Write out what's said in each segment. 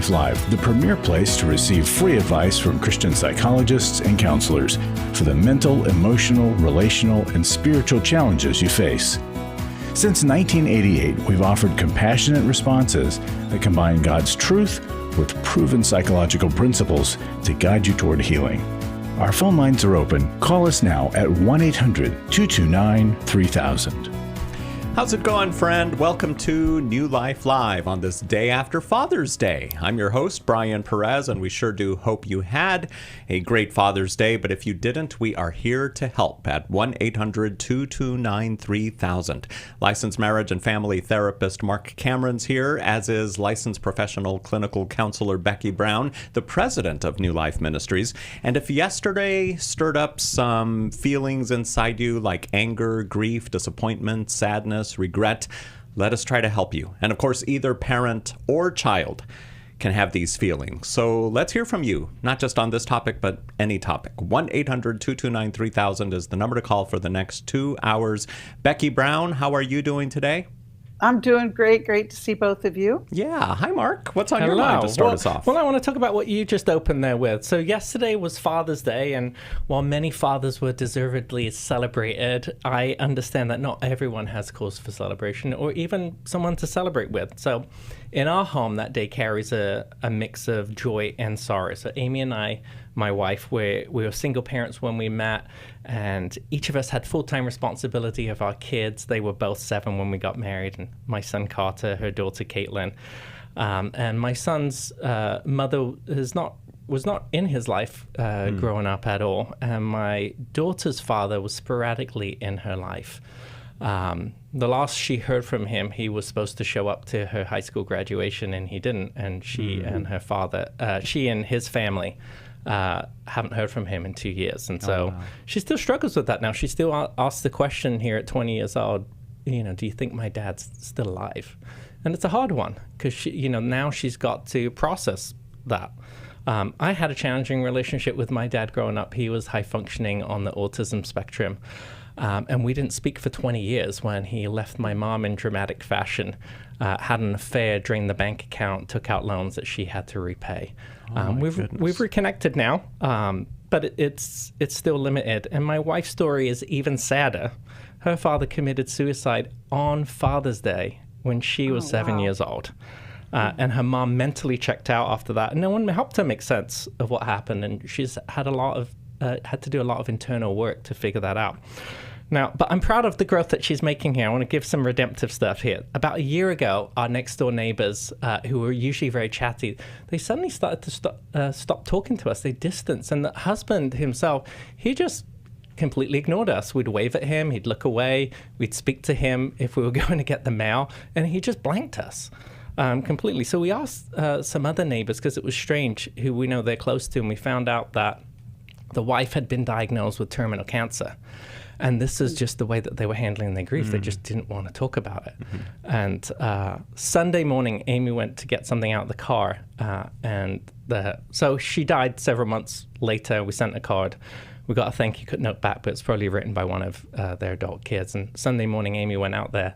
Life Live, the premier place to receive free advice from Christian psychologists and counselors for the mental, emotional, relational, and spiritual challenges you face. Since 1988, we've offered compassionate responses that combine God's truth with proven psychological principles to guide you toward healing. Our phone lines are open. Call us now at 1-800-229-3000. How's it going, friend? Welcome to New Life Live on this day after Father's Day. I'm your host, Brian Perez, and we sure do hope you had a great Father's Day. But if you didn't, we are here to help at 1-800-229-3000. Licensed marriage and family therapist Marc Cameron's here, as is licensed professional clinical counselor Becky Brown, the president of New Life Ministries. And if yesterday stirred up some feelings inside you like anger, grief, disappointment, sadness, regret, let us try to help you. And of course, either parent or child can have these feelings. So let's hear from you, not just on this topic, but any topic. 1-800-229-3000 is the number to call for the next 2 hours. Becky Brown, how are you doing today? I'm doing great. Great to see both of you. Yeah. Hi, Mark. What's on your mind to start us off? Well, I want to talk about what you just opened there with. So yesterday was Father's Day, and while many fathers were deservedly celebrated, I understand that not everyone has cause for celebration or even someone to celebrate with. So in our home, that day carries a mix of joy and sorrow. So Amy and I, my wife, we were single parents when we met, and each of us had full-time responsibility of our kids. They were both 7 when we got married, and my son Carter, her daughter Caitlin. And my son's mother was not in his life growing up at all, and my daughter's father was sporadically in her life. The last she heard from him, he was supposed to show up to her high school graduation, and he didn't. And she and her father, she and his family, haven't heard from him in 2 years. And so she still struggles with that now. She still asks the question here at 20 years old, do you think my dad's still alive? And it's a hard one because now she's got to process that. I had a challenging relationship with my dad growing up. He was high functioning on the autism spectrum. And we didn't speak for 20 years when he left my mom in dramatic fashion, had an affair, drained the bank account, took out loans that she had to repay. We've reconnected now, but it's still limited. And my wife's story is even sadder. Her father committed suicide on Father's Day when she was 7 years old. And her mom mentally checked out after that. And no one helped her make sense of what happened. And she's had had to do a lot of internal work to figure that out. Now, but I'm proud of the growth that she's making here. I want to give some redemptive stuff here. About a year ago, our next door neighbors, who were usually very chatty, they suddenly started to stop talking to us. They distanced. And the husband himself, he just completely ignored us. We'd wave at him. He'd look away. We'd speak to him if we were going to get the mail. And he just blanked us. Completely. So we asked some other neighbors, because it was strange, who we know they're close to, and we found out that the wife had been diagnosed with terminal cancer. And this is just the way that they were handling their grief. They just didn't want to talk about it. And Sunday morning, Amy went to get something out of the car. So she died several months later. We sent a card. We got a thank you note back, but it's probably written by one of their adult kids. And Sunday morning, Amy went out there.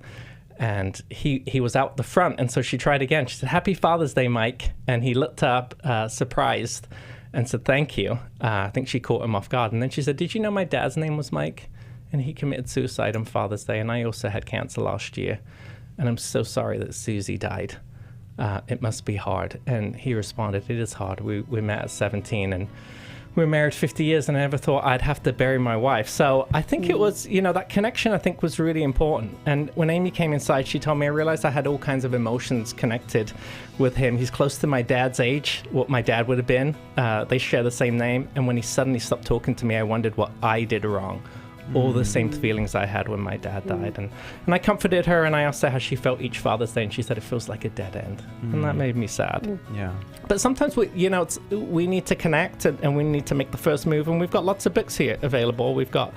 And he was out the front. And so she tried again. She said, "Happy Father's Day, Mike." And he looked up, surprised, and said, "Thank you." I think she caught him off guard. And then she said, "Did you know my dad's name was Mike? And he committed suicide on Father's Day. And I also had cancer last year. And I'm so sorry that Susie died. It must be hard." And he responded, "It is hard. We met at 17 and we were married 50 years, and I never thought I'd have to bury my wife." So I think it was, that connection I think was really important. And when Amy came inside, she told me, I realized I had all kinds of emotions connected with him. He's close to my dad's age, what my dad would have been. They share the same name. And when he suddenly stopped talking to me, I wondered what I did wrong. All the same feelings I had when my dad died. And I comforted her, and I asked her how she felt each Father's Day, and she said it feels like a dead end. And that made me sad. Yeah. But sometimes we need to connect, and we need to make the first move. And we've got lots of books here available. We've got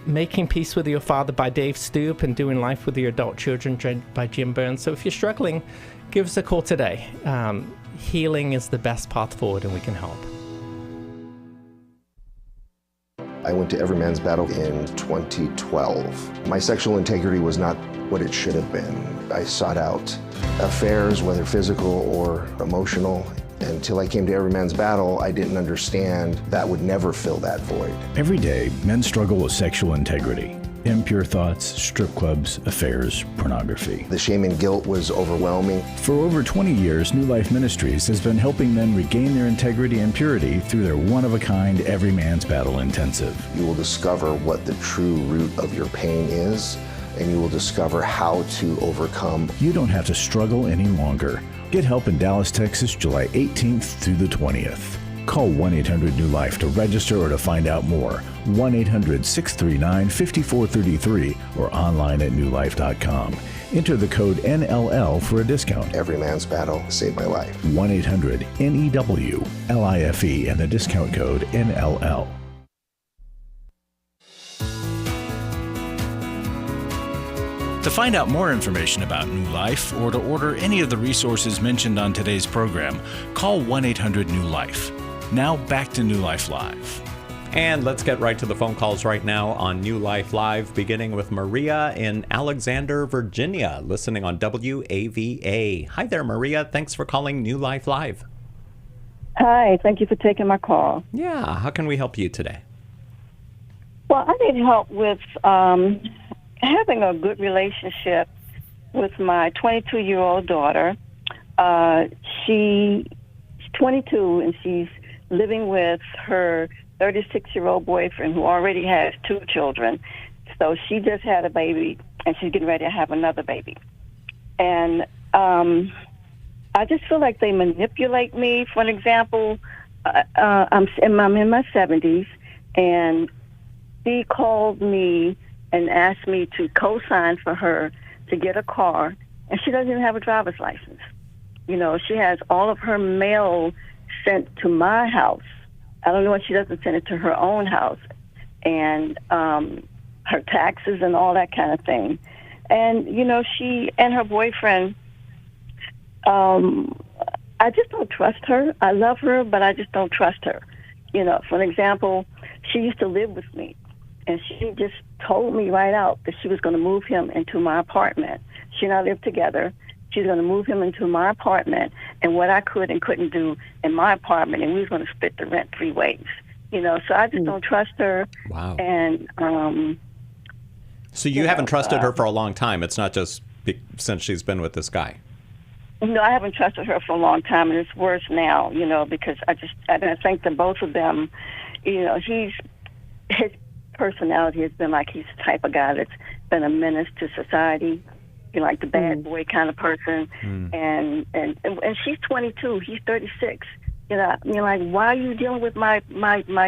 Making Peace with Your Father by Dave Stoop, and Doing Life with Your Adult Children by Jim Burns. So if you're struggling, give us a call today. Healing is the best path forward, and we can help. I went to Every Man's Battle in 2012. My sexual integrity was not what it should have been. I sought out affairs, whether physical or emotional. Until I came to Every Man's Battle, I didn't understand that would never fill that void. Every day, men struggle with sexual integrity. Impure thoughts, strip clubs, affairs, pornography. The shame and guilt was overwhelming. For over 20 years, New Life Ministries has been helping men regain their integrity and purity through their one-of-a-kind Every Man's Battle Intensive. You will discover what the true root of your pain is, and you will discover how to overcome. You don't have to struggle any longer. Get help in Dallas, Texas, July 18th through the 20th. Call 1-800-NEW-LIFE to register or to find out more. 1-800-639-5433 or online at newlife.com. Enter the code NLL for a discount. Every Man's Battle saved my life. 1-800-NEW-LIFE and the discount code NLL. To find out more information about New Life or to order any of the resources mentioned on today's program, call 1-800-NEW-LIFE. Now back to New Life Live. And let's get right to the phone calls right now on New Life Live, beginning with Maria in Alexander, Virginia, listening on WAVA. Hi there, Maria. Thanks for calling New Life Live. Hi, thank you for taking my call. Yeah, how can we help you today? Well, I need help with having a good relationship with my 22-year-old daughter. She's 22, and she's living with her 36-year-old boyfriend who already has 2 children. So she just had a baby, and she's getting ready to have another baby. And I just feel like they manipulate me. For an example, I'm in my 70s, and she called me and asked me to co-sign for her to get a car, and she doesn't even have a driver's license. You know, she has all of her mail sent to my house. I don't know why she doesn't send it to her own house, and her taxes and all that kind of thing. And, you know, she and her boyfriend, I just don't trust her. I love her, but I just don't trust her. You know, for an example, she used to live with me, and she just told me right out that she was going to move him into my apartment. She and I lived together. She's going to move him into my apartment, and what I could and couldn't do in my apartment, and we was going to split the rent 3 ways. You know, so I just don't trust her. Wow. And so you haven't trusted her for a long time. It's not just since she's been with this guy. No, I haven't trusted her for a long time, and it's worse now, you know, because I think that both of them, you know, his personality has been like he's the type of guy that's been a menace to society, you know, like the bad boy kind of person. And she's 22, he's 36. You know, like, why are you dealing with my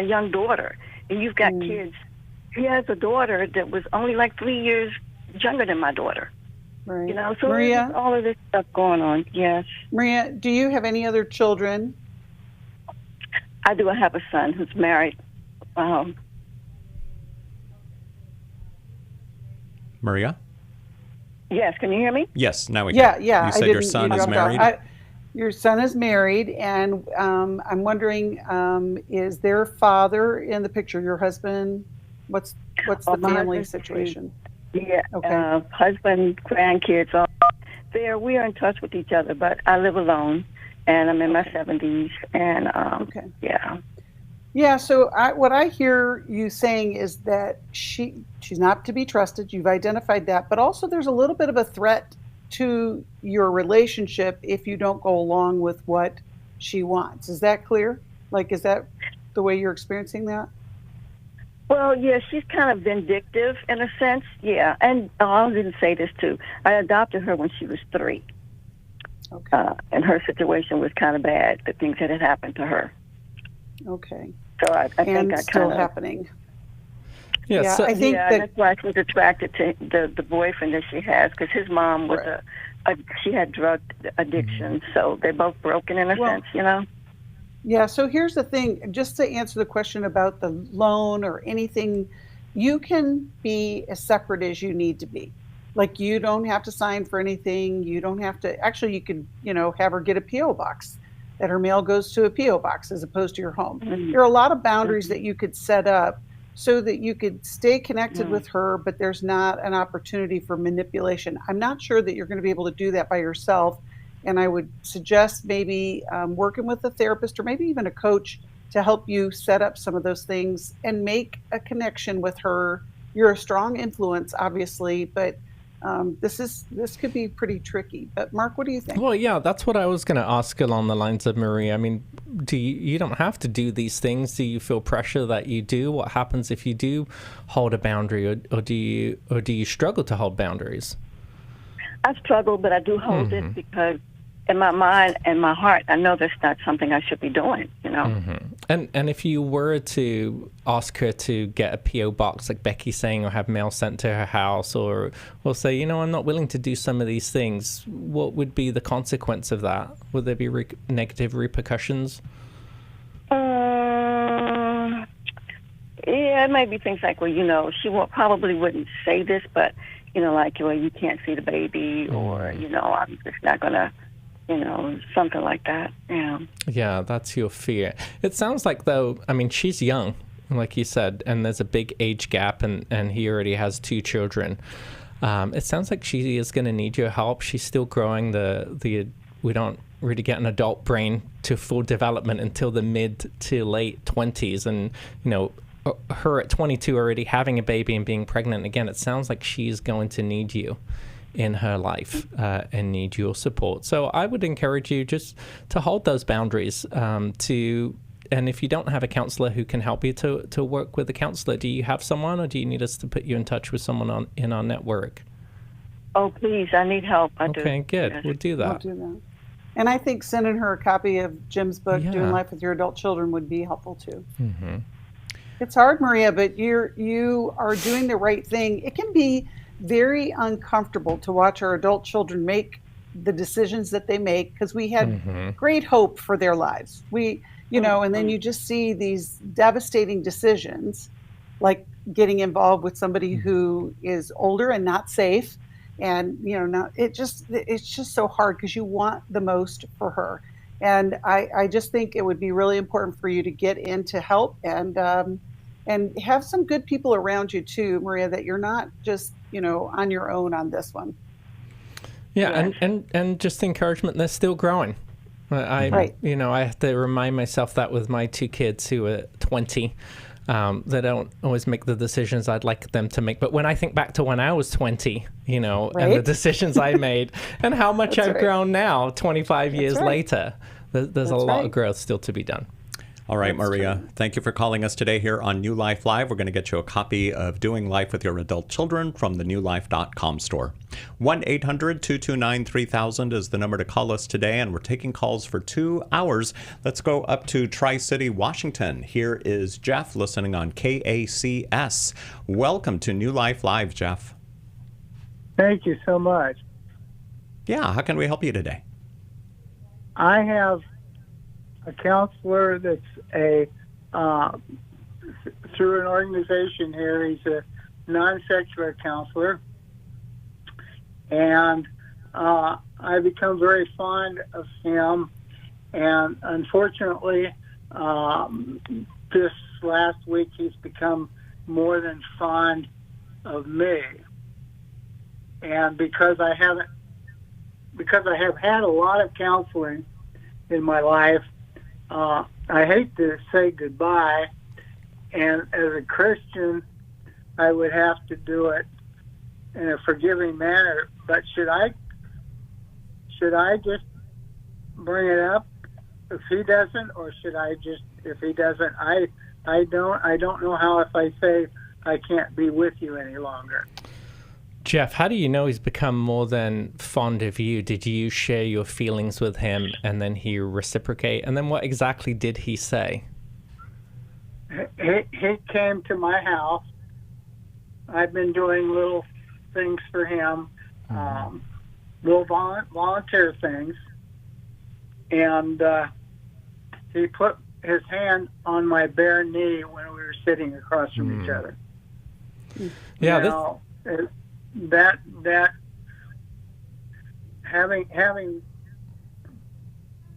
young daughter? And you've got kids. He has a daughter that was only like 3 years younger than my daughter. Right. You know, so Maria, there's all of this stuff going on. Yes. Maria, do you have any other children? I do. I have a son who's married. Maria? Yes, can you hear me? Yes, now we can. Yeah. You said your son is married? Your son is married, and I'm wondering, is their father in the picture, your husband? What's the family situation? Yeah, okay. Husband, grandkids, all there. We are in touch with each other, but I live alone, and I'm in my 70s, and yeah. Yeah, so what I hear you saying is that she's not to be trusted. You've identified that, but also there's a little bit of a threat to your relationship if you don't go along with what she wants. Is that clear? Like, is that the way you're experiencing that? Well, yeah, she's kind of vindictive in a sense, yeah. And I didn't say this too. I adopted her when she was 3. Okay. And her situation was kind of bad, the things that had happened to her. Okay. So I think I still kind of happening. Yeah, so, I think that's why she was attracted to the boyfriend that she has, because his mom was she had drug addiction, so they're both broken in a sense, you know. Yeah, so here's the thing, just to answer the question about the loan or anything, you can be as separate as you need to be. Like, you don't have to sign for anything. You don't have to, actually, you could, have her get a P.O. box, that her mail goes to a P.O. box as opposed to your home. There are a lot of boundaries that you could set up so that you could stay connected with her, but there's not an opportunity for manipulation. I'm not sure that you're going to be able to do that by yourself. And I would suggest maybe working with a therapist or maybe even a coach to help you set up some of those things and make a connection with her. You're a strong influence, obviously, but this could be pretty tricky. But Mark, what do you think? Well, yeah, that's what I was going to ask along the lines of Maria. I mean, you don't have to do these things. Do you feel pressure that you do? What happens if you do hold a boundary, or do you struggle to hold boundaries? I struggle, but I do hold it because in my mind and my heart, I know that's not something I should be doing, you know. And if you were to ask her to get a P.O. box, like Becky's saying, or have mail sent to her house, or say, you know, I'm not willing to do some of these things, what would be the consequence of that? Would there be negative repercussions? Yeah, it might be things like, well, you know, she probably wouldn't say this, but, you know, like, well, you can't see the baby, or, you know, I'm just not going to, you know, something like that. Yeah. Yeah, that's your fear. It sounds like, though, I mean, she's young, like you said, and there's a big age gap, and he already has 2 children. It sounds like she is going to need your help. She's still growing. We don't really get an adult brain to full development until the mid to late 20s. And, you know, her at 22 already having a baby and being pregnant again, it sounds like she's going to need you in her life and need your support. So I would encourage you just to hold those boundaries, and if you don't have a counselor who can help you, to work with a counselor. Do you have someone, or do you need us to put you in touch with someone in our network? Oh, please, I need help. I do. Okay, good. Yes. We'll do that. We'll do that. And I think sending her a copy of Jim's book, Doing Life with Your Adult Children, would be helpful too. It's hard, Maria, but you are doing the right thing. It can be very uncomfortable to watch our adult children make the decisions that they make, because we had great hope for their lives. And then you just see these devastating decisions, like getting involved with somebody who is older and not safe. And, you know, it's just so hard because you want the most for her. And I just think it would be really important for you to get into help and have some good people around you too, Maria, that you're not just, you know, on your own on this one. Yeah. And just encouragement, they're still growing. I have to remind myself that with my 2 kids who are 20, they don't always make the decisions I'd like them to make. But when I think back to when I was 20, you know, and the decisions I made and how much I've grown now, 25 years later, there's a lot of growth still to be done. All right, Maria, thank you for calling us today here on New Life Live. We're going to get you a copy of Doing Life with Your Adult Children from the newlife.com store. 1-800-229-3000 is the number to call us today, and we're taking calls for 2 hours. Let's go up to Tri-City, Washington. Here is Jeff listening on KACS. Welcome to New Life Live, Jeff. Thank you so much. Yeah, how can we help you today? I have a counselor that's through an organization here. He's a non-secular counselor, and I become very fond of him. And unfortunately, this last week he's become more than fond of me. And because I have had a lot of counseling in my life, I hate to say goodbye, and as a Christian, I would have to do it in a forgiving manner. But should I just bring it up if he doesn't, or should I just, if he doesn't, I don't know how, if I say I can't be with you any longer. Jeff, how do you know he's become more than fond of you? Did you share your feelings with him and then he reciprocate? And then what exactly did he say? He came to my house. I've been doing little things for him, little volunteer things. And he put his hand on my bare knee when we were sitting across from each other. Yeah, that having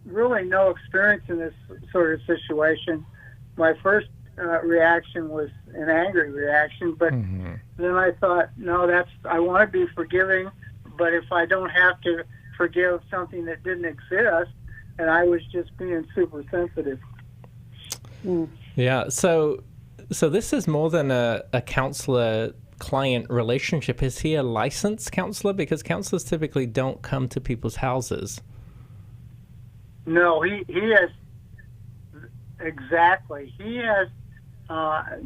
really no experience in this sort of situation, my first reaction was an angry reaction, but then I thought, no, I want to be forgiving, but if I don't have to forgive something that didn't exist, and I was just being super sensitive. Yeah, so this is more than a counselor-client relationship. Is he a licensed counselor? Because counselors typically don't come to people's houses. No, he has, exactly. He has, I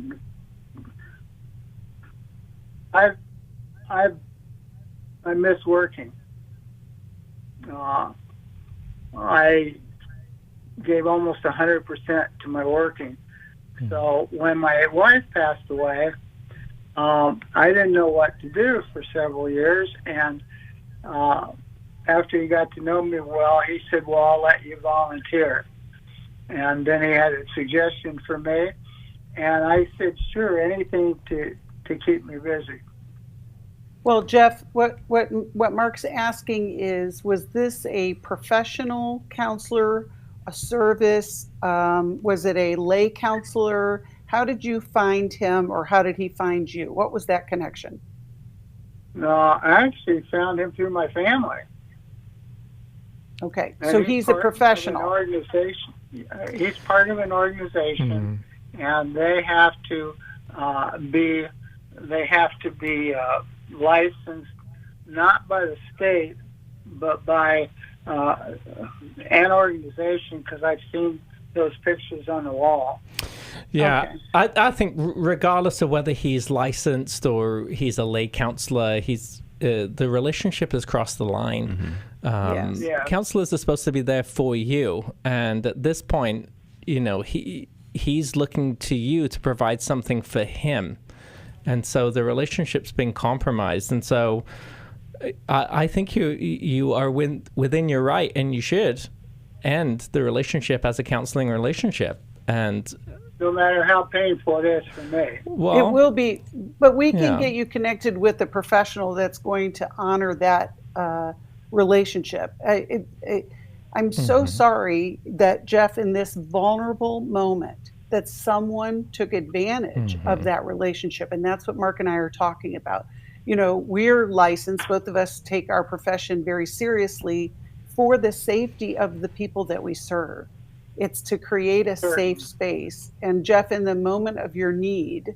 miss working. I gave almost 100% to my working. So when my wife passed away, I didn't know what to do for several years. And after he got to know me well, he said, well, I'll let you volunteer. And then he had a suggestion for me. And I said, sure, anything to keep me busy. Well, Jeff, what Mark's asking is, was this a professional counselor, a service? Was it a lay counselor? How did you find him, or how did he find you? What was that connection? No, I actually found him through my family. Okay, And so he's a professional. Organization. He's part of an organization, and they have to be licensed not by the state, but by an organization, because I've seen those pictures on the wall. Yeah, Okay. I think regardless of whether he's licensed or he's a lay counselor, the relationship has crossed the line. Yes. Yeah. Counselors are supposed to be there for you, and at this point, he's looking to you to provide something for him, and so the relationship's been compromised. And so I think you are within your right, and you should end the relationship as a counseling relationship. And No matter how painful it is for me. well, It will be, but we can Yeah. get you connected with a professional that's going to honor that relationship. I'm so sorry that, Jeff, in this vulnerable moment, that someone took advantage of that relationship. And that's what Mark and I are talking about. We're licensed. Both of us take our profession very seriously for the safety of the people that we serve. It's to create a safe space. And Jeff, in the moment of your need,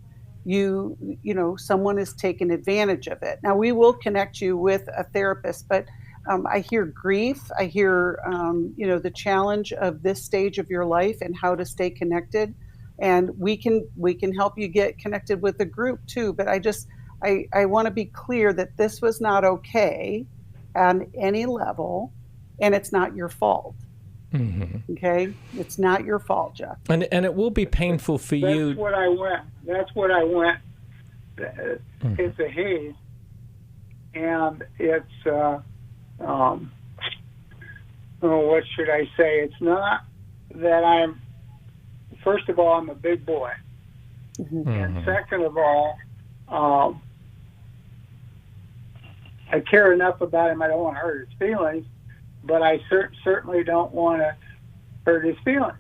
someone has taken advantage of it. Now, we will connect you with a therapist, but I hear grief. I hear, the challenge of this stage of your life and how to stay connected. And we can help you get connected with the group too. But I want to be clear that this was not okay on any level, and it's not your fault. Okay, it's not your fault, Jeff. and it will be painful for you. That's what I went. It's a he, and it's what should I say? It's not that first of all, I'm a big boy, and second of all, I care enough about him. I don't want to hurt his feelings, but I certainly don't want to hurt his feelings.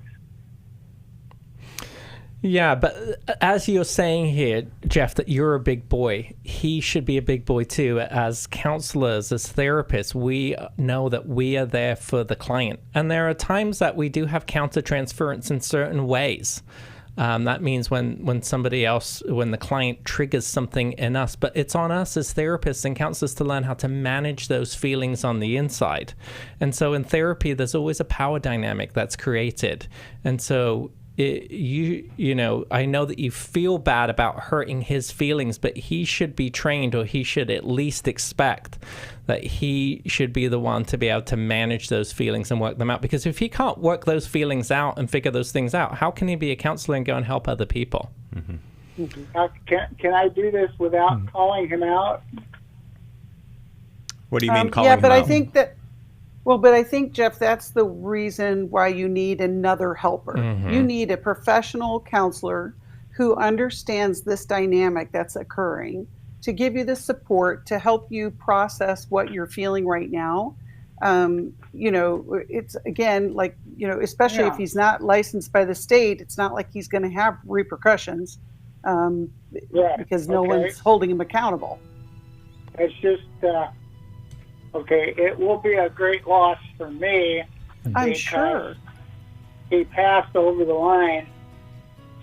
Yeah, but as you're saying here, Jeff, that you're a big boy, he should be a big boy too. As counselors, as therapists, we know that we are there for the client. And there are times that we do have countertransference in certain ways. That means when the client triggers something in us, but it's on us as therapists and counselors to learn how to manage those feelings on the inside. And so in therapy, there's always a power dynamic that's created. And so I know that you feel bad about hurting his feelings, but he should be trained, or he should at least expect that he should be the one to be able to manage those feelings and work them out. Because if he can't work those feelings out and figure those things out, how can he be a counselor and go and help other people? Can I do this without calling him out? What do you mean calling Yeah, him but out? I think, Jeff, that's the reason why you need another helper. You need a professional counselor who understands this dynamic that's occurring, to give you the support to help you process what you're feeling right now. It's, again, like especially if he's not licensed by the state, it's not like he's going to have repercussions because no one's holding him accountable. It's just, it will be a great loss for me. I'm sure. He passed over the line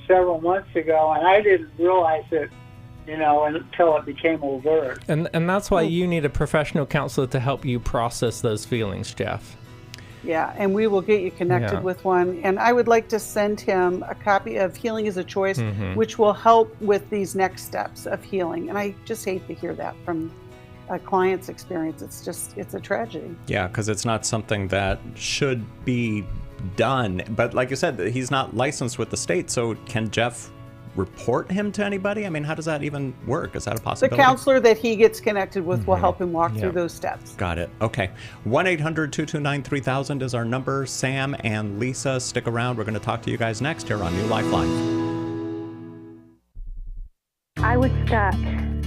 several months ago, and I didn't realize it, until it became overt. And that's why you need a professional counselor to help you process those feelings, Jeff. Yeah, and we will get you connected with one. And I would like to send him a copy of Healing is a Choice, which will help with these next steps of healing. And I just hate to hear that from a client's experience. It's a tragedy. Yeah, because it's not something that should be done. But like you said, he's not licensed with the state, so can Jeff report him to anybody? I mean, how does that even work? Is that a possibility? The counselor that he gets connected with will help him walk through those steps. Got it. Okay. 1-800-229-3000 is our number. Sam and Lisa, stick around. We're going to talk to you guys next here on New Life Live. I was stuck.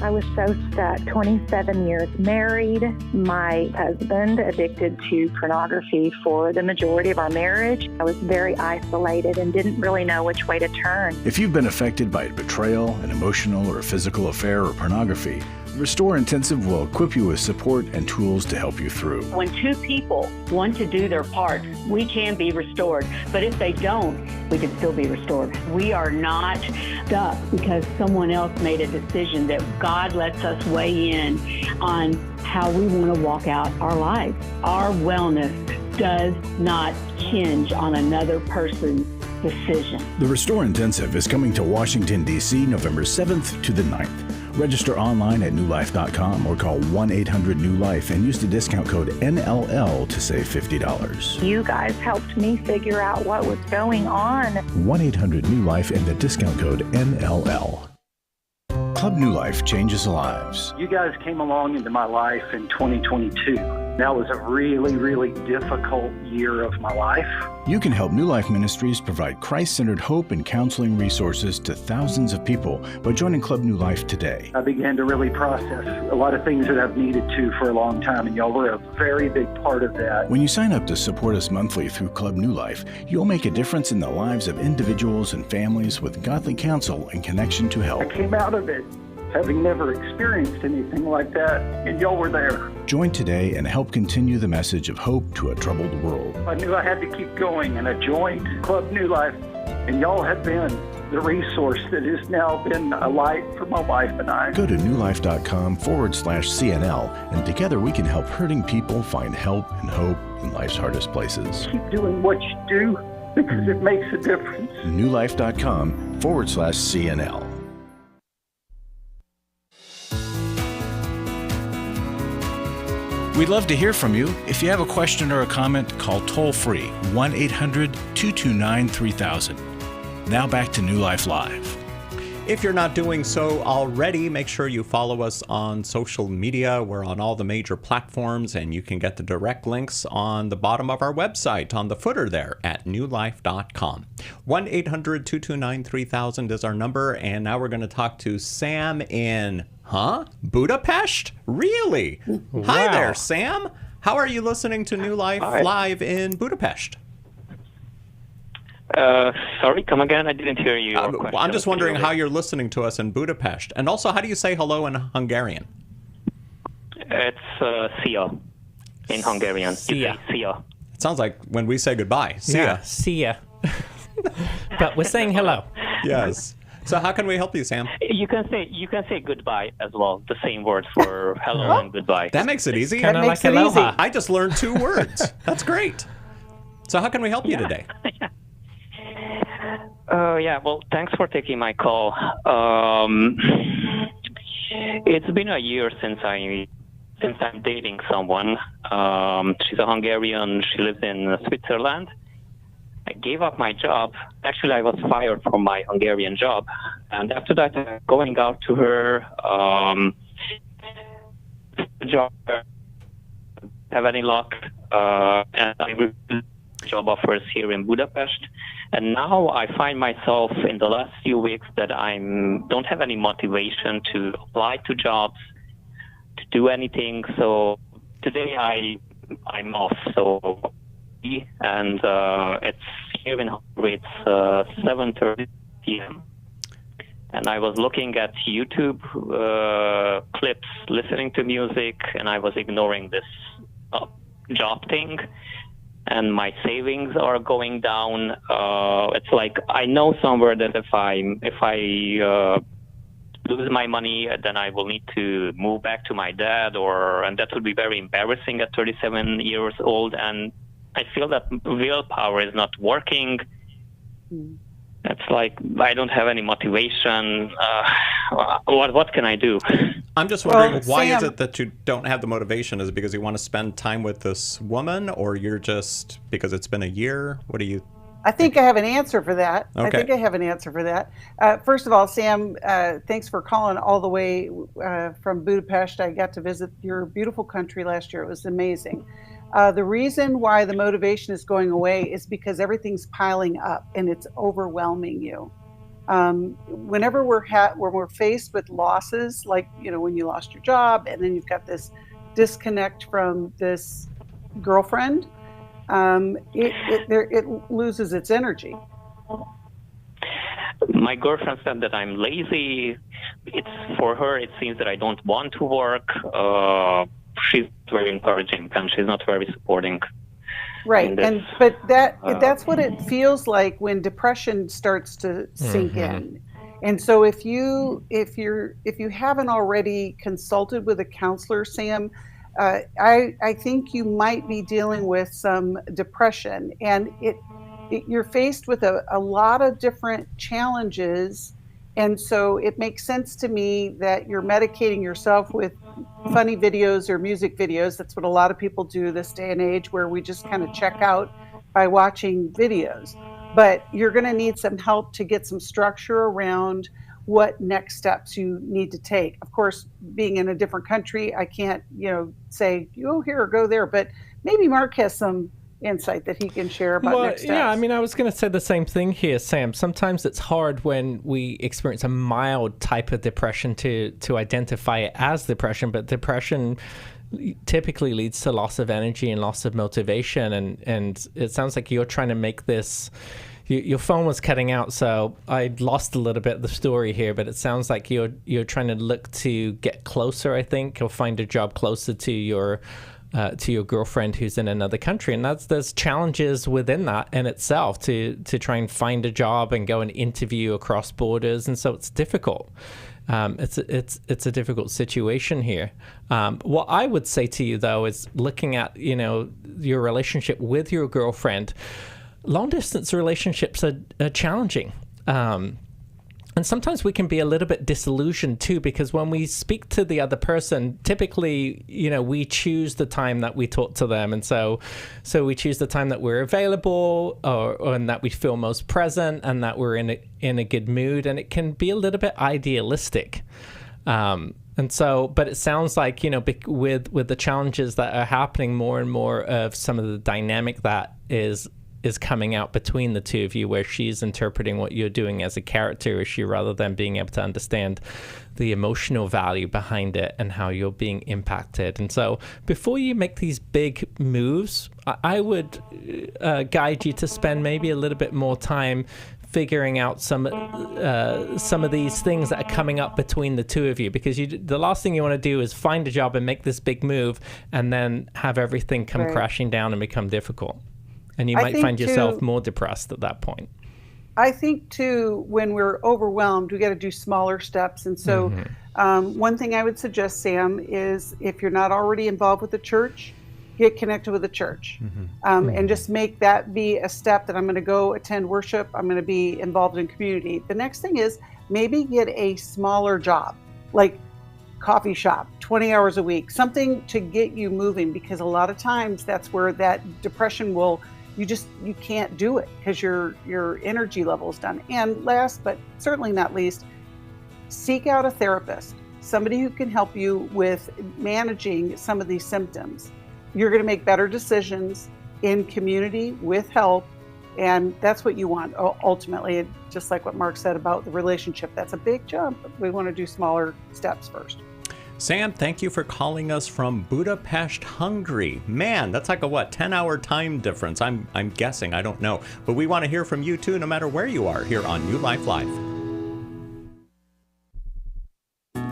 I was so stuck. 27 years married. My husband addicted to pornography for the majority of our marriage. I was very isolated and didn't really know which way to turn. If you've been affected by betrayal, an emotional or physical affair, or pornography, Restore Intensive will equip you with support and tools to help you through. When two people want to do their part, we can be restored. But if they don't, we can still be restored. We are not stuck because someone else made a decision. That God lets us weigh in on how we want to walk out our life. Our wellness does not hinge on another person's decision. The Restore Intensive is coming to Washington, D.C. November 7th to the 9th. Register online at newlife.com or call 1-800-NEW-LIFE and use the discount code NLL to save $50. You guys helped me figure out what was going on. 1-800-NEW-LIFE and the discount code NLL. Club New Life changes lives. You guys came along into my life in 2022. That was a really, really difficult year of my life. You can help New Life Ministries provide Christ-centered hope and counseling resources to thousands of people by joining Club New Life today. I began to really process a lot of things that I've needed to for a long time, and y'all were a very big part of that. When you sign up to support us monthly through Club New Life, you'll make a difference in the lives of individuals and families with godly counsel and connection to help. I came out of it having never experienced anything like that, and y'all were there. Join today and help continue the message of hope to a troubled world. I knew I had to keep going, and I joined Club New Life, and y'all have been the resource that has now been a light for my wife and I. Go to newlife.com/CNL, and together we can help hurting people find help and hope in life's hardest places. Keep doing what you do because it makes a difference. newlife.com/CNL. We'd love to hear from you. If you have a question or a comment, call toll-free 1-800-229-3000. Now back to New Life Live. If you're not doing so already, make sure you follow us on social media. We're on all the major platforms, and you can get the direct links on the bottom of our website, on the footer there at newlife.com. 1-800-229-3000 is our number, and now we're going to talk to Sam in Budapest? Really? Wow. Hi there, Sam. How are you listening to New Life Live in Budapest? Sorry, come again? I didn't hear you. I'm just wondering how you're listening to us in Budapest. And also, how do you say hello in Hungarian? It's Szia in Hungarian. Szia. Szia. It sounds like when we say goodbye. See ya. Yeah, see ya. But we're saying hello. Yes. So how can we help you, Sam? You can say goodbye as well. The same word for hello and goodbye. That makes it easy. Kind of like aloha. I just learned 2 words. That's great. So how can we help you today? Well, thanks for taking my call. It's been a year since I'm dating someone. She's a Hungarian. She lives in Switzerland. I gave up my job. Actually, I was fired from my Hungarian job. And after that, I'm going out to her job. Have any luck? And I received job offers here in Budapest. And now I find myself in the last few weeks that I don't have any motivation to apply to jobs, to do anything. So today I'm off. So and it's here in Hungary. It's 7:30 p.m. And I was looking at YouTube clips, listening to music, and I was ignoring this job thing. And my savings are going down. It's like I know somewhere that if I lose my money, then I will need to move back to my dad, and that would be very embarrassing at 37 years old. And I feel that willpower is not working. It's like I don't have any motivation. What can I do? I'm just wondering, why Sam, is it that you don't have the motivation? Is it because you want to spend time with this woman, or you're just because it's been a year? What do you? I think I have an answer for that. Okay. I think I have an answer for that. First of all, Sam, thanks for calling all the way from Budapest. I got to visit your beautiful country last year. It was amazing. The reason why the motivation is going away is because everything's piling up and it's overwhelming you. Whenever when we're faced with losses, like when you lost your job and then you've got this disconnect from this girlfriend, it loses its energy. My girlfriend said that I'm lazy. For her, it seems that I don't want to work. She's very encouraging and she's not very supporting. Right, but that's what it feels like when depression starts to sink in. And so if you haven't already consulted with a counselor, Sam, I think you might be dealing with some depression, and you're faced with a lot of different challenges. And so it makes sense to me that you're medicating yourself with funny videos or music videos. That's what a lot of people do this day and age, where we just kind of check out by watching videos. But you're going to need some help to get some structure around what next steps you need to take. Of course, being in a different country, I can't, say, go here or go there. But maybe Marc has some insight that he can share about next steps. Yeah, I was going to say the same thing here, Sam. Sometimes it's hard when we experience a mild type of depression to identify it as depression, but depression typically leads to loss of energy and loss of motivation, and it sounds like you're trying to make this. Your phone was cutting out, so I lost a little bit of the story here, but it sounds like you're trying to look to get closer, I think, or find a job closer to your girlfriend who's in another country, and there's challenges within that in itself to try and find a job and go and interview across borders, and so it's difficult. It's a difficult situation here. What I would say to you though is looking at your relationship with your girlfriend. Long distance relationships are challenging. And sometimes we can be a little bit disillusioned too, because when we speak to the other person, typically, we choose the time that we talk to them. And so we choose the time that we're available and that we feel most present and that we're in a good mood. And it can be a little bit idealistic. But it sounds like, with the challenges that are happening, more and more of some of the dynamic that is coming out between the two of you, where she's interpreting what you're doing as a character issue rather than being able to understand the emotional value behind it and how you're being impacted. And so before you make these big moves, I would guide you to spend maybe a little bit more time figuring out some of these things that are coming up between the two of you, because the last thing you want to do is find a job and make this big move and then have everything come crashing down and become difficult. And you might find yourself more depressed at that point. I think, too, when we're overwhelmed, we got to do smaller steps. And so one thing I would suggest, Sam, is if you're not already involved with the church, get connected with the church. And just make that be a step that I'm going to go attend worship. I'm going to be involved in community. The next thing is maybe get a smaller job, like coffee shop, 20 hours a week, something to get you moving, because a lot of times that's where that depression you can't do it because your energy level is done. And last but certainly not least, seek out a therapist, somebody who can help you with managing some of these symptoms. You're going to make better decisions in community with help, and that's what you want ultimately. Just like what Marc said about the relationship, that's a big jump. We want to do smaller steps first. Sam, thank you for calling us from Budapest, Hungary. Man, that's like a 10-hour time difference. I'm guessing, I don't know. But we want to hear from you too, no matter where you are, here on New Life Live.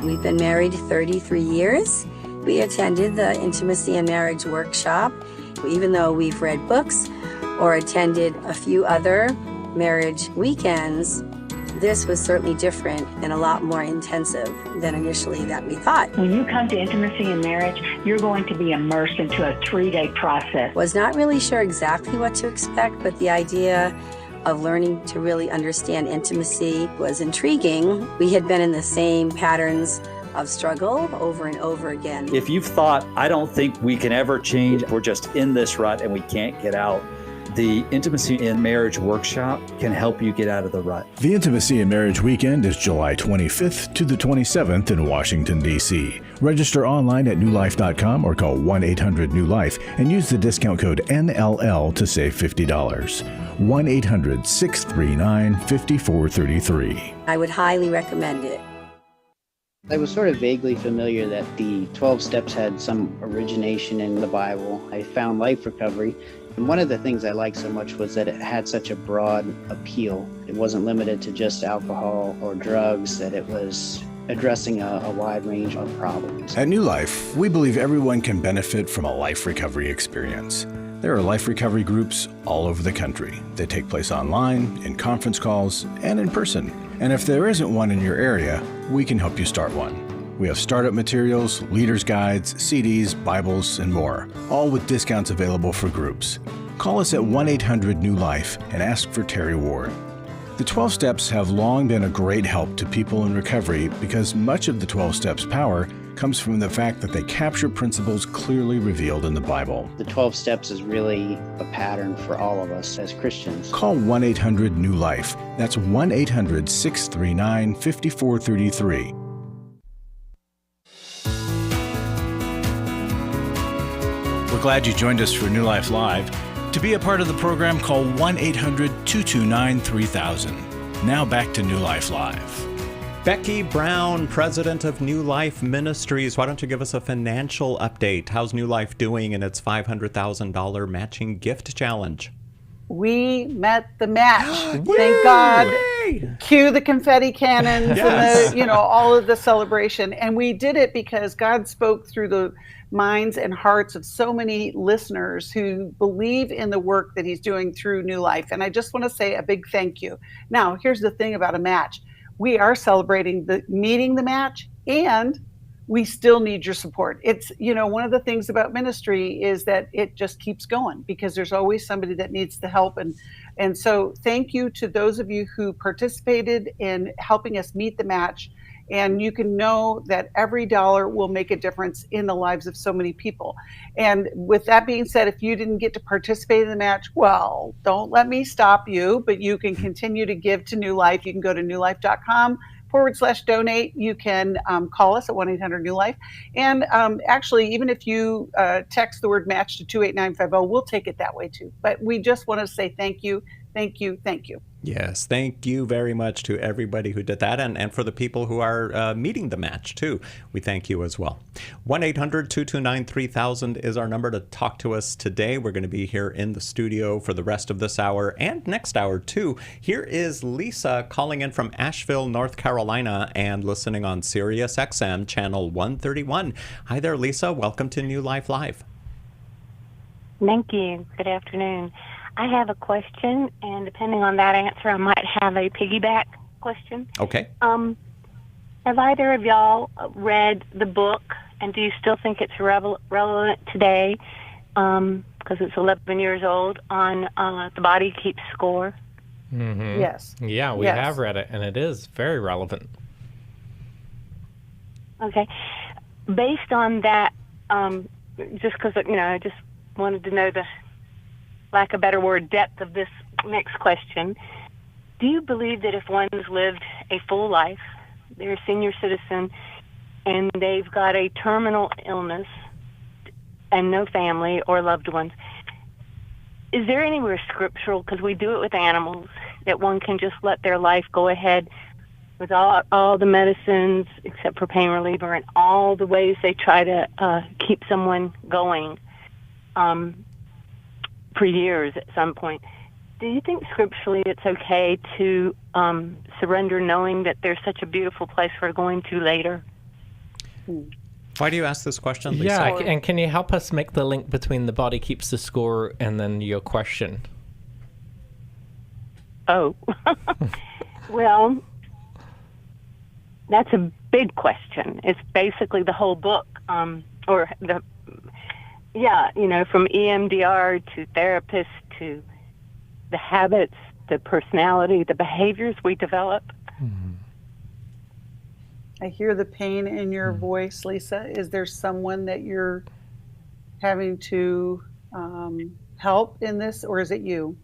We've been married 33 years. We attended the Intimacy and Marriage Workshop. Even though we've read books or attended a few other marriage weekends, this was certainly different and a lot more intensive than initially that we thought. When you come to Intimacy and Marriage, you're going to be immersed into a 3-day process. Was not really sure exactly what to expect, but the idea of learning to really understand intimacy was intriguing. We had been in the same patterns of struggle over and over again. If you've thought, I don't think we can ever change, we're just in this rut and we can't get out, the Intimacy and Marriage Workshop can help you get out of the rut. The Intimacy and Marriage Weekend is July 25th to the 27th in Washington, D.C. Register online at newlife.com or call 1-800-NEW-LIFE and use the discount code NLL to save $50. 1-800-639-5433. I would highly recommend it. I was sort of vaguely familiar that the 12 steps had some origination in the Bible. I found Life Recovery, and one of the things I liked so much was that it had such a broad appeal. It wasn't limited to just alcohol or drugs, that it was addressing a wide range of problems. At New Life, we believe everyone can benefit from a life recovery experience. There are life recovery groups all over the country. They take place online, in conference calls, and in person. And if there isn't one in your area, we can help you start one. We have startup materials, leaders' guides, CDs, Bibles, and more, all with discounts available for groups. Call us at 1-800-NEW-LIFE and ask for Terry Ward. The 12 Steps have long been a great help to people in recovery because much of the 12 Steps' power comes from the fact that they capture principles clearly revealed in the Bible. The 12 steps is really a pattern for all of us as Christians. Call 1-800-NEW-LIFE. That's 1-800-639-5433. We're glad you joined us for New Life Live. To be a part of the program, call 1-800-229-3000. Now back to New Life Live. Becky Brown, president of New Life Ministries. Why don't you give us a financial update? How's New Life doing in its $500,000 matching gift challenge? We met the match. Thank God. Cue the confetti cannons and the, all of the celebration. And we did it because God spoke through the minds and hearts of so many listeners who believe in the work that he's doing through New Life. And I just want to say a big thank you. Now, here's the thing about a match. We are celebrating meeting the match, and we still need your support. It's, one of the things about ministry is that it just keeps going because there's always somebody that needs the help. And so thank you to those of you who participated in helping us meet the match. And you can know that every dollar will make a difference in the lives of so many people. And with that being said, if you didn't get to participate in the match, well, don't let me stop you, but you can continue to give to New Life. You can go to newlife.com/donate. You can call us at 1-800-NEW-LIFE. And actually, even if you text the word match to 28950, we'll take it that way too. But we just want to say thank you, thank you, thank you. Yes, thank you very much to everybody who did that, and for the people who are meeting the match, too. We thank you as well. 1-800-229-3000 is our number to talk to us today. We're going to be here in the studio for the rest of this hour and next hour, too. Here is Lisa calling in from Asheville, North Carolina, and listening on Sirius XM, channel 131. Hi there, Lisa. Welcome to New Life Live. Thank you. Good afternoon. I have a question, and depending on that answer, I might have a piggyback question. Okay. Have either of y'all read the book, and do you still think it's relevant today, because it's 11 years old, on The Body Keeps Score? Mm-hmm. Yes. Yeah, we have read it, and it is very relevant. Okay. Based on that, just because, I just wanted to know the, lack of a better word, depth of this next question. Do you believe that if one's lived a full life, they're a senior citizen, and they've got a terminal illness and no family or loved ones, is there anywhere scriptural, because we do it with animals, that one can just let their life go ahead with all the medicines except for pain reliever and all the ways they try to keep someone going for years at some point. Do you think scripturally it's okay to surrender knowing that there's such a beautiful place we're going to later? Why do you ask this question, Lisa? Yeah, and can you help us make the link between the body keeps the score and then your question? Oh, well, that's a big question. It's basically the whole book, from EMDR to therapist to the habits, the personality, the behaviors we develop. I hear the pain in your voice, Lisa. Is there someone that you're having to help in this, or is it you?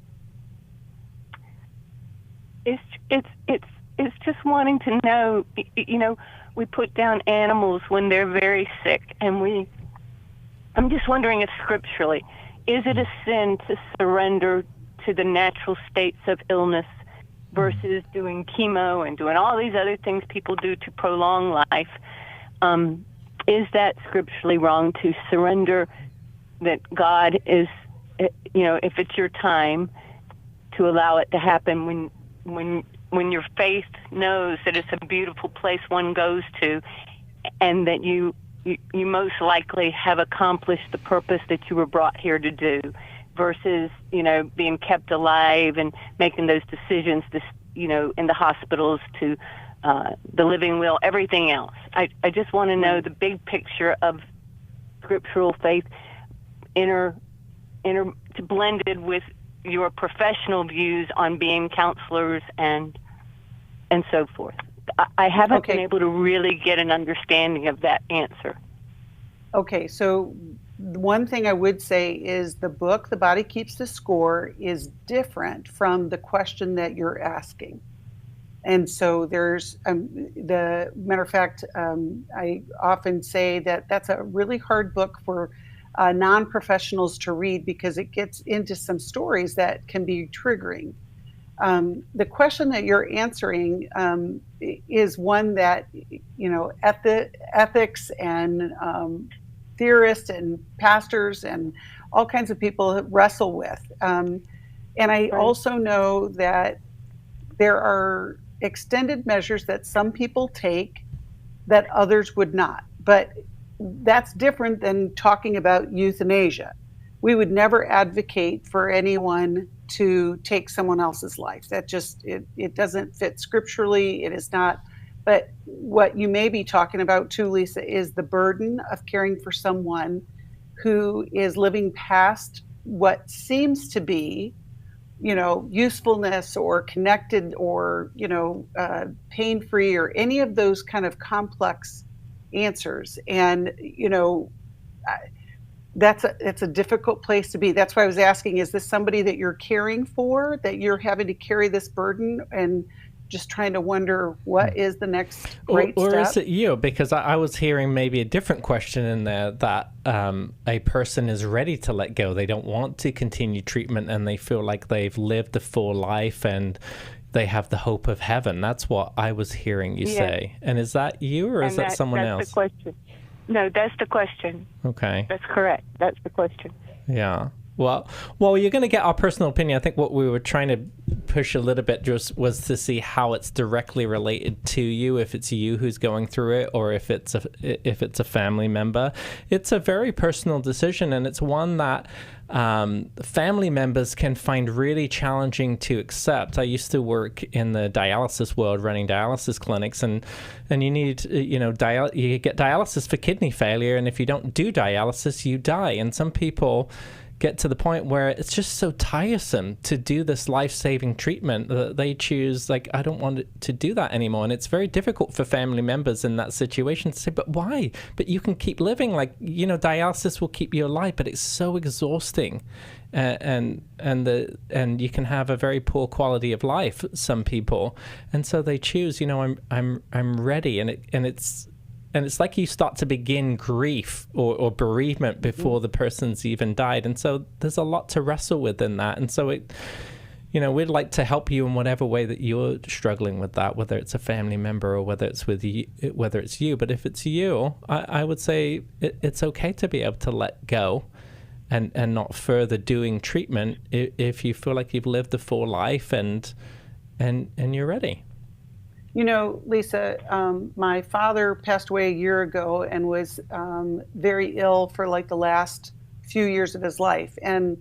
It's just wanting to know. We put down animals when they're very sick, and I'm just wondering if scripturally, is it a sin to surrender to the natural states of illness versus doing chemo and doing all these other things people do to prolong life? Is that scripturally wrong to surrender that God is, if it's your time, to allow it to happen when your faith knows that it's a beautiful place one goes to, and that you most likely have accomplished the purpose that you were brought here to do, versus being kept alive and making those decisions in the hospitals to the living will, everything else. I just want to know the big picture of scriptural faith blended with your professional views on being counselors and so forth. I haven't been able to really get an understanding of that answer. Okay, so one thing I would say is the book, The Body Keeps the Score, is different from the question that you're asking. And so there's, the matter of fact, I often say that that's a really hard book for non-professionals to read because it gets into some stories that can be triggering. The question that you're answering is one that, ethics and theorists and pastors and all kinds of people wrestle with. And I also know that there are extended measures that some people take that others would not. But that's different than talking about euthanasia. We would never advocate for anyone to take someone else's life. That just, it doesn't fit scripturally. It is not. But what you may be talking about too, Lisa, is the burden of caring for someone who is living past what seems to be, usefulness or connected or, pain-free or any of those kind of complex answers. And, it's a difficult place to be. That's why I was asking, is this somebody that you're caring for, that you're having to carry this burden and just trying to wonder what is the next great step? Or is step? it you? Because I was hearing maybe a different question in there, that a person is ready to let go. They don't want to continue treatment and they feel like they've lived a full life and they have the hope of heaven. That's what I was hearing you say. And is that you, or is that someone else? That's the question. No, that's the question. Okay. That's correct. That's the question. Yeah. Well, you're going to get our personal opinion. I think what we were trying to push a little bit just was to see how it's directly related to you, if it's you who's going through it, or if it's a family member. It's a very personal decision, and it's one that family members can find really challenging to accept. I used to work in the dialysis world, running dialysis clinics, and you need, you get dialysis for kidney failure, and if you don't do dialysis, you die. And some people get to the point where it's just so tiresome to do this life-saving treatment that they choose, I don't want to do that anymore. And it's very difficult for family members in that situation to say, but why? But you can keep living. Dialysis will keep you alive, but it's so exhausting. And you can have a very poor quality of life, some people. And so they choose, I'm ready. And it's like you start to begin grief or bereavement before the person's even died. And so there's a lot to wrestle with in that. And so we'd like to help you in whatever way that you're struggling with that, whether it's a family member or whether it's you. But if it's you, I would say it's okay to be able to let go and not further doing treatment if you feel like you've lived a full life and you're ready. Lisa, my father passed away a year ago and was very ill for like the last few years of his life. And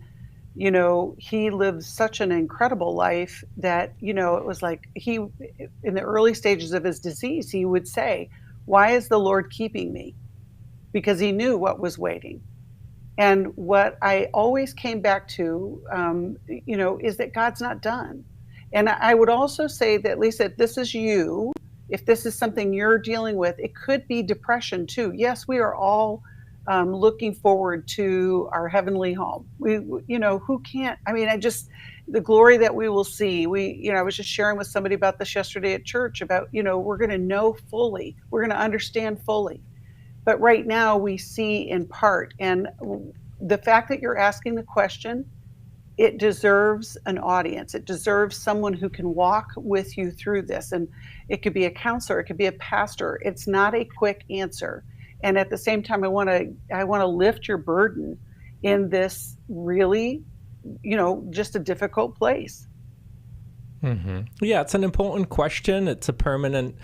he lived such an incredible life that, it was like in the early stages of his disease, he would say, "Why is the Lord keeping me?" Because he knew what was waiting. And what I always came back to, is that God's not done. And I would also say that, Lisa, if this is you, if this is something you're dealing with, it could be depression too. Yes, we are all looking forward to our heavenly home. Who can't? The glory that we will see. I was just sharing with somebody about this yesterday at church about, we're going to know fully, we're going to understand fully. But right now we see in part. And the fact that you're asking the question, it deserves an audience. It deserves someone who can walk with you through this. And it could be a counselor, it could be a pastor. It's not a quick answer. And at the same time, I want to lift your burden in this really, just a difficult place. Mm-hmm. Yeah, it's an important question. It's a permanent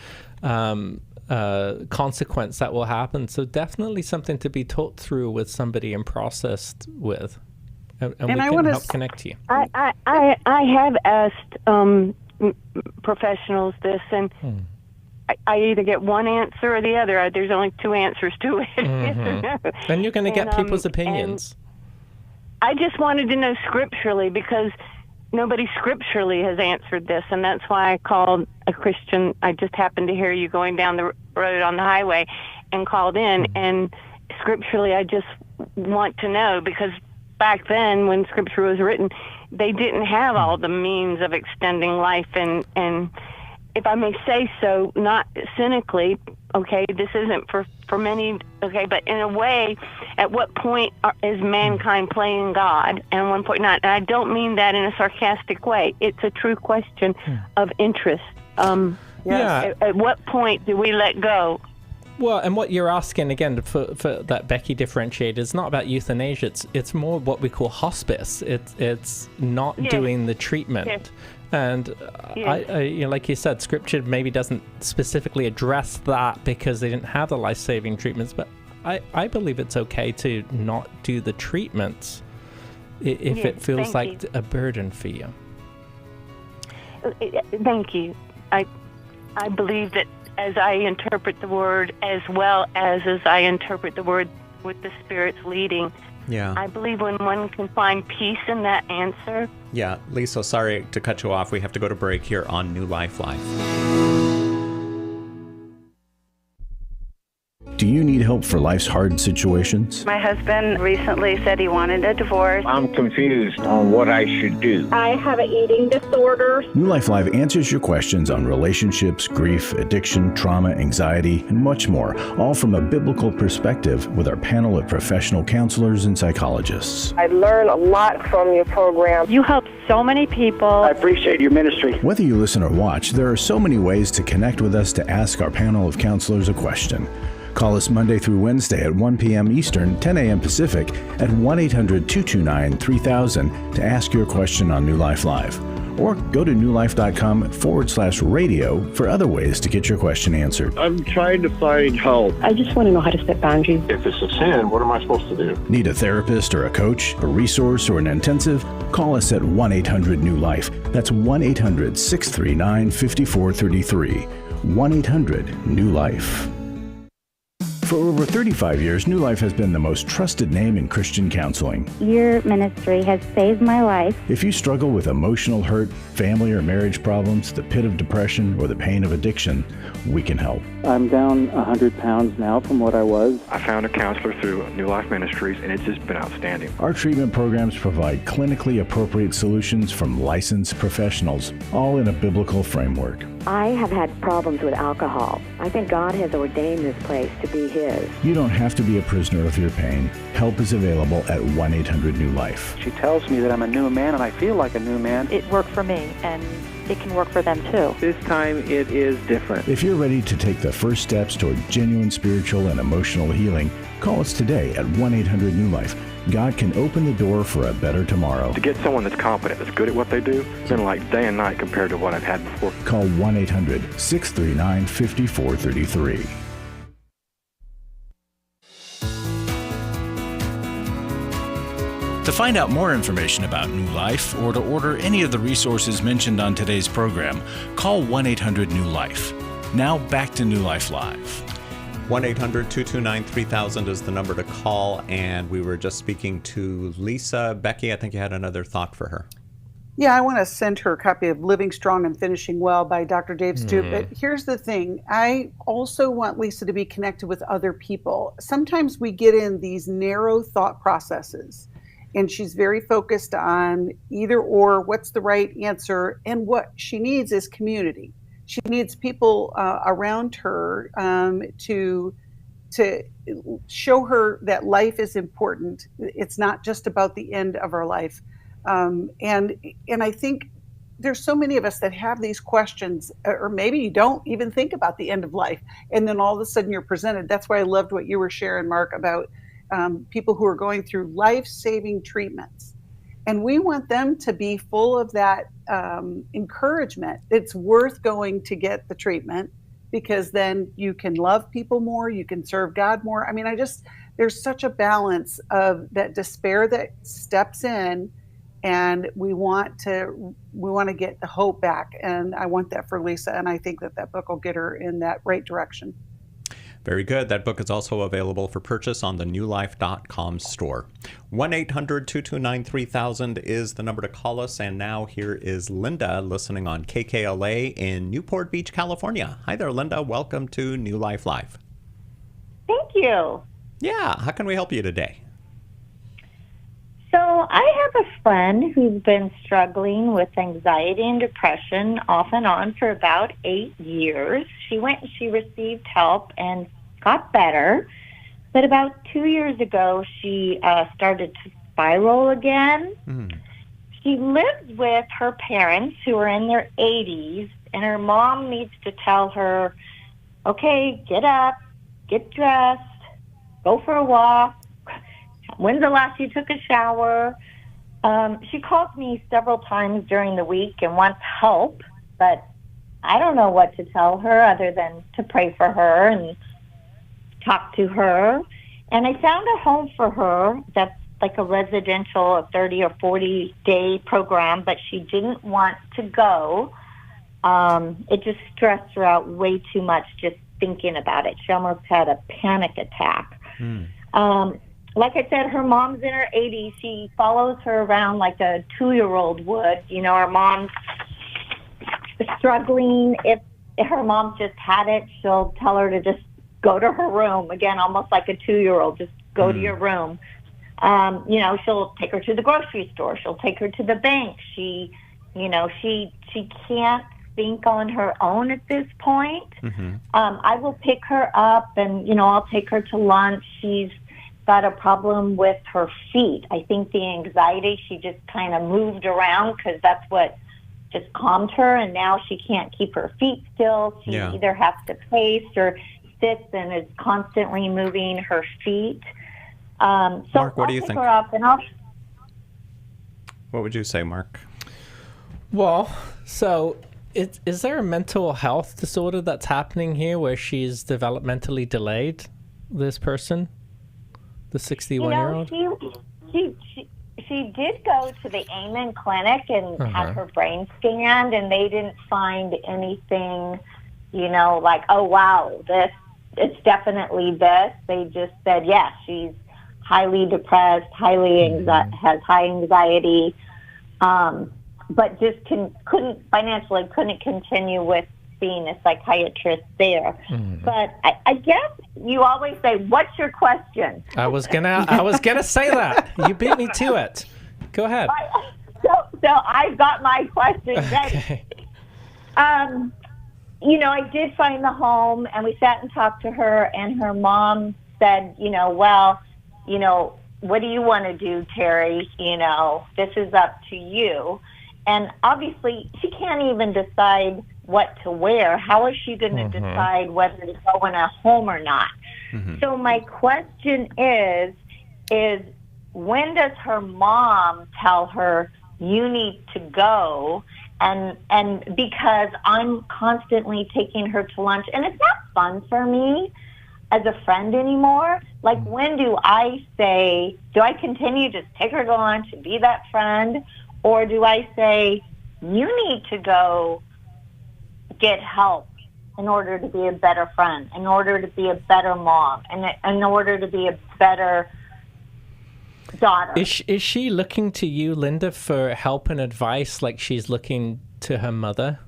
consequence that will happen. So definitely something to be talked through with somebody and processed with. And we can help connect you. I have asked professionals this, and I either get one answer or the other. There's only two answers to it. Mm-hmm. No. And you're going to get people's opinions. I just wanted to know scripturally, because nobody scripturally has answered this, and that's why I called a Christian. I just happened to hear you going down the road on the highway and called in, and scripturally I just want to know, because back then when scripture was written, they didn't have all the means of extending life, and if I may say so, not cynically, okay, this isn't for many, okay, but in a way, at what point is mankind playing God, and at one point not? And I don't mean that in a sarcastic way. It's a true question of interest. At what point do we let go? Well, and what you're asking, again, for that Becky differentiated, is not about euthanasia. It's more what we call hospice. It's not doing the treatment. Yes. And I like you said, Scripture maybe doesn't specifically address that because they didn't have the life-saving treatments. But I believe it's okay to not do the treatments if it feels like a burden for you. Thank you. I believe that as I interpret the word, as well as I interpret the word with the Spirit's leading, I believe when one can find peace in that answer. Yeah, Lisa, sorry to cut you off. We have to go to break here on New Life Live. Do you need help for life's hard situations? My husband recently said he wanted a divorce. I'm confused on what I should do. I have an eating disorder. New Life Live answers your questions on relationships, grief, addiction, trauma, anxiety, and much more, all from a biblical perspective with our panel of professional counselors and psychologists. I learn a lot from your program. You help so many people. I appreciate your ministry. Whether you listen or watch, there are so many ways to connect with us to ask our panel of counselors a question. Call us Monday through Wednesday at 1 p.m. Eastern, 10 a.m. Pacific at 1-800-229-3000 to ask your question on New Life Live. Or go to newlife.com/radio for other ways to get your question answered. I'm trying to find help. I just want to know how to set boundaries. If it's a sin, what am I supposed to do? Need a therapist or a coach, a resource, or an intensive? Call us at 1-800-NEW-LIFE. That's 1-800-639-5433. 1-800-NEW-LIFE. For over 35 years, New Life has been the most trusted name in Christian counseling. Your ministry has saved my life. If you struggle with emotional hurt, family or marriage problems, the pit of depression, or the pain of addiction, we can help. I'm down 100 pounds now from what I was. I found a counselor through New Life Ministries, and it's just been outstanding. Our treatment programs provide clinically appropriate solutions from licensed professionals, all in a biblical framework. I have had problems with alcohol. I think God has ordained this place to be His. You don't have to be a prisoner of your pain. Help is available at 1-800-NEW-LIFE. She tells me that I'm a new man, and I feel like a new man. It worked for me, and it can work for them too. This time it is different. If you're ready to take the first steps toward genuine spiritual and emotional healing, call us today at 1-800-NEW-LIFE. God can open the door for a better tomorrow. To get someone that's competent, that's good at what they do, it's been like day and night compared to what I've had before. Call 1-800-639-5433. To find out more information about New Life or to order any of the resources mentioned on today's program, call 1-800-NEW-LIFE. Now back to New Life Live. 1-800-229-3000 is the number to call, and we were just speaking to Lisa. Becky, I think you had another thought for her. Yeah, I want to send her a copy of Living Strong and Finishing Well by Dr. Dave Stewart. But here's the thing. I also want Lisa to be connected with other people. Sometimes we get in these narrow thought processes, and she's very focused on either or, what's the right answer, and what she needs is community. She needs people around her to show her that life is important. It's not just about the end of our life. And I think there's so many of us that have these questions, or maybe you don't even think about the end of life, and then all of a sudden you're presented. That's why I loved what you were sharing, Marc, about people who are going through life-saving treatments. And we want them to be full of that encouragement. It's worth going to get the treatment, because then you can love people more, you can serve God more. I mean, there's such a balance of that despair that steps in, and we want to get the hope back. And I want that for Lisa, and I think that book will get her in that right direction. Very good. That book is also available for purchase on the newlife.com store. 1-800-229-3000 is the number to call us. And now here is Linda listening on KKLA in Newport Beach, California. Hi there, Linda. Welcome to New Life Live. Thank you. Yeah. How can we help you today? So I have a friend who's been struggling with anxiety and depression off and on for about 8 years. She went and she received help and got better. But about 2 years ago, she started to spiral again. She lives with her parents who are in their 80s, and her mom needs to tell her, okay, get up, get dressed, go for a walk. When's the last you took a shower? She calls me several times during the week and wants help, but I don't know what to tell her other than to pray for her and talk to her. And I found a home for her that's like a residential, a 30 or 40-day program, but she didn't want to go. It just stressed her out way too much just thinking about it. She almost had a panic attack. Like I said, her mom's in her 80s. She follows her around like a 2-year-old would. You know, her mom's struggling. If her mom just had it, she'll tell her to just go to her room. Again, almost like a 2-year-old, just go to your room. You know, she'll take her to the grocery store. She'll take her to the bank. She can't think on her own at this point. I will pick her up and, you know, I'll take her to lunch. She's got a problem with her feet. I think the anxiety, she just kind of moved around because that's what just calmed her, and now she can't keep her feet still. She either has to pace or sits and is constantly moving her feet. So Marc, what do you think? Her up and What would you say, Marc? Well, so is there a mental health disorder that's happening here where she's developmentally delayed, this person? The 61-year-old? You know, she did go to the Amen Clinic and have her brain scanned, and they didn't find anything, you know, like, oh, wow, it's definitely this. They just said, yes, she's highly depressed, has high anxiety, but just couldn't continue with seeing a psychiatrist there. But I guess you always say, what's your question? I was gonna say that. You beat me to it. Go ahead. So I've got my question ready. I did find the home, and we sat and talked to her, and her mom said, well, what do you want to do, Terry? This is up to you. And obviously, she can't even decide what to wear. How is she going to decide whether to go in a home or not? So my question is when does her mom tell her, you need to go? And because I'm constantly taking her to lunch, and it's not fun for me as a friend anymore. Like, when do I say, do I continue to take her to lunch and be that friend? Or do I say, you need to go get help in order to be a better friend, in order to be a better mom, and in order to be a better daughter? Is she looking to you, Linda, for help and advice like she's looking to her mother?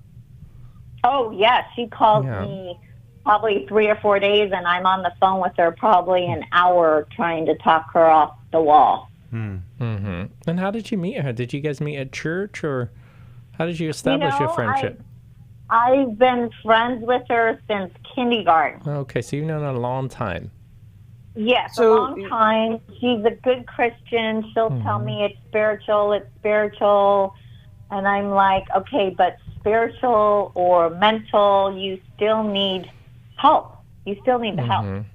Oh, yes. She calls me probably 3 or 4 days, and I'm on the phone with her probably an hour trying to talk her off the wall. And how did you meet her? Did you guys meet at church, or how did you establish your friendship? I've been friends with her since kindergarten. Okay, so you've known her a long time. Yes, a long time. She's a good Christian. She'll tell me it's spiritual. And I'm like, okay, but spiritual or mental, you still need help. You still need the help.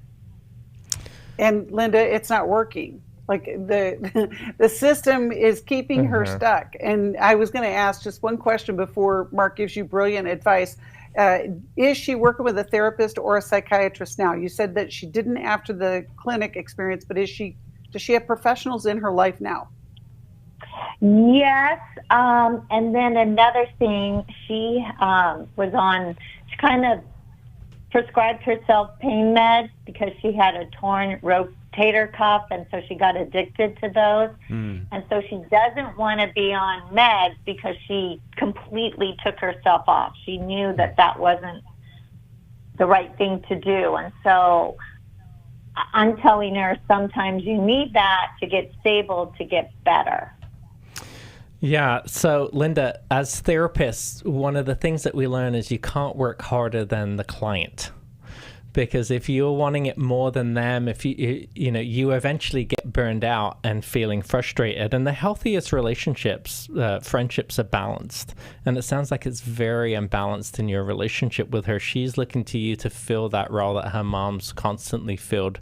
And Linda, it's not working. Like the system is keeping her stuck. And I was going to ask just one question before Marc gives you brilliant advice. Is she working with a therapist or a psychiatrist now? You said that she didn't after the clinic experience, but does she have professionals in her life now? Yes. And then another thing, she kind of prescribed herself pain meds because she had a torn rotator cuff, and so she got addicted to those. And so she doesn't want to be on meds because she completely took herself off. She knew that wasn't the right thing to do. And so I'm telling her sometimes you need that to get stable, to get better. Yeah. So, Linda, as therapists, one of the things that we learn is you can't work harder than the client. Because if you're wanting it more than them, if you eventually get burned out and feeling frustrated. And the healthiest relationships, friendships, are balanced. And it sounds like it's very unbalanced in your relationship with her. She's looking to you to fill that role that her mom's constantly filled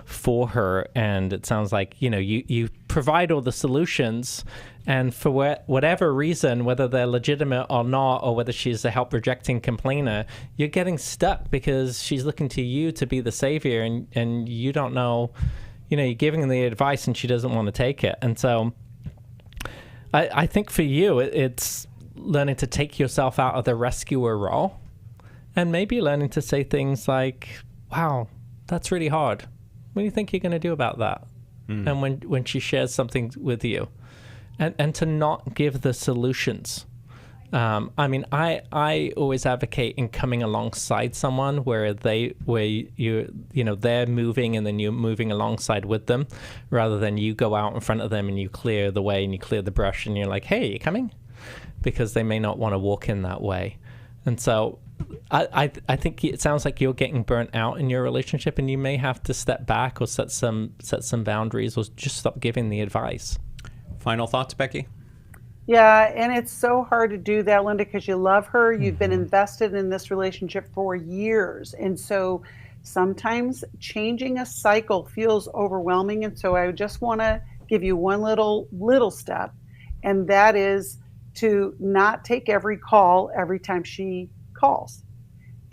for her. And it sounds like, you provide all the solutions, and for whatever reason, whether they're legitimate or not, or whether she's a help-rejecting complainer, you're getting stuck because she's looking to you to be the savior, and you don't know, you're giving her the advice and she doesn't want to take it. And so I think for you, it's learning to take yourself out of the rescuer role, and maybe learning to say things like, wow, that's really hard. What do you think you're going to do about that? And when she shares something with you, and to not give the solutions. I always advocate in coming alongside someone where they're moving and then you're moving alongside with them, rather than you go out in front of them and you clear the way and you clear the brush and you're like, hey, you coming? Because they may not want to walk in that way. And so I think it sounds like you're getting burnt out in your relationship, and you may have to step back or set some boundaries, or just stop giving the advice. Final thoughts, Becky? Yeah, and it's so hard to do that, Linda, because you love her. You've been invested in this relationship for years. And so sometimes changing a cycle feels overwhelming. And so I just want to give you one little step, and that is to not take every call every time she calls,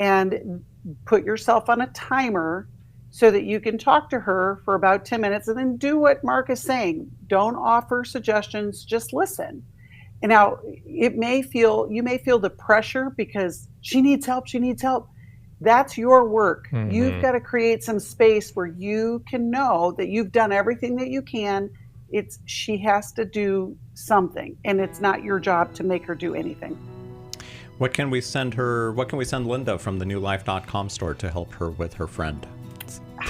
and put yourself on a timer so that you can talk to her for about 10 minutes, and then do what Marc is saying. Don't offer suggestions, just listen. And now you may feel the pressure because she needs help. That's your work. You've got to create some space where you can know that you've done everything that you can. She has to do something, and it's not your job to make her do anything. What can we send Linda from the newlife.com store to help her with her friend?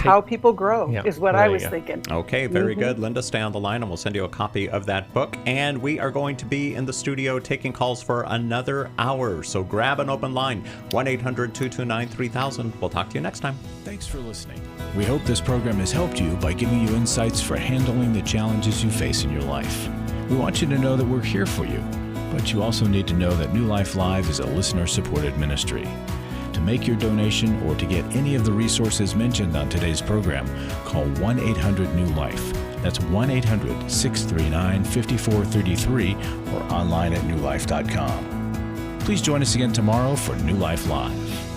how people grow is what I was thinking. Okay, very good. Linda, stay on the line and we'll send you a copy of that book. And we are going to be in the studio taking calls for another hour. So grab an open line, 1-800-229-3000. We'll talk to you next time. Thanks for listening. We hope this program has helped you by giving you insights for handling the challenges you face in your life. We want you to know that we're here for you, but you also need to know that New Life Live is a listener-supported ministry. To make your donation or to get any of the resources mentioned on today's program, call 1-800-NEW-LIFE. That's 1-800-639-5433 or online at newlife.com. Please join us again tomorrow for New Life Live.